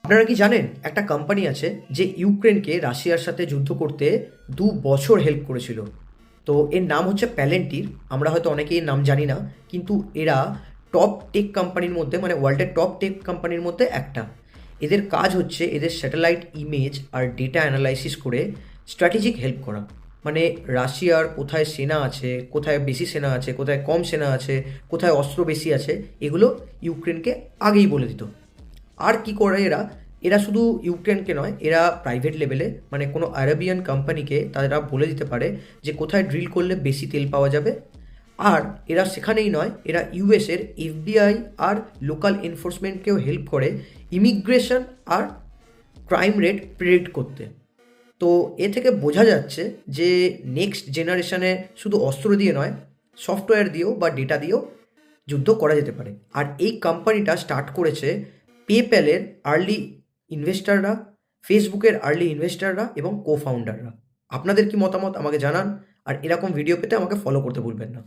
আপনারা কি জানেন একটা কোম্পানি আছে যে ইউক্রেনকে রাশিয়ার সাথে যুদ্ধ করতে 2 বছর হেল্প করেছিল? তো এর নাম হচ্ছে প্যালেন্টির। আমরা হয়তো অনেকেই এর নাম জানি না, কিন্তু এরা টপ টেক কোম্পানির মধ্যে, মানে ওয়ার্ল্ডের টপ টেক কোম্পানির মধ্যে একটা। এদের কাজ হচ্ছে এদের স্যাটেলাইট ইমেজ আর ডেটা অ্যানালাইসিস করে স্ট্র্যাটেজিক হেল্প করা। মানে রাশিয়ার কোথায় সেনা আছে, কোথায় বেশি সেনা আছে, কোথায় কম সেনা আছে, কোথায় অস্ত্র বেশি আছে, এগুলো ইউক্রেনকে আগেই বলে দিত। আর কি করে এরা, এরা শুধু ইউক্রেনকে নয়, এরা প্রাইভেট লেভেলে মানে কোনো আরাবিয়ান কোম্পানিকে তারা বলে দিতে পারে যে কোথায় ড্রিল করলে বেশি তেল পাওয়া যাবে। আর এরা সেখানেই নয়, এরা ইউএসের এফবিআই আর লোকাল এনফোর্সমেন্টকেও হেল্প করে ইমিগ্রেশন আর ক্রাইম রেট প্রেডিক্ট করতে। তো এ থেকে বোঝা যাচ্ছে যে নেক্সট জেনারেশনে শুধু অস্ত্র দিয়ে নয়, সফটওয়্যার দিয়েও বা ডেটা দিয়েও যুদ্ধ করা যেতে পারে। আর এই কোম্পানিটা স্টার্ট করেছে পেপ্যালের আর্লি ইনভেস্টাররা, ফেসবুকের আর্লি ইনভেস্টাররা এবং কো ফাউন্ডাররা। আপনাদের কি মতামত আমাকে জানান, আর এরকম ভিডিও পেতে আমাকে ফলো করতে ভুলবেন না।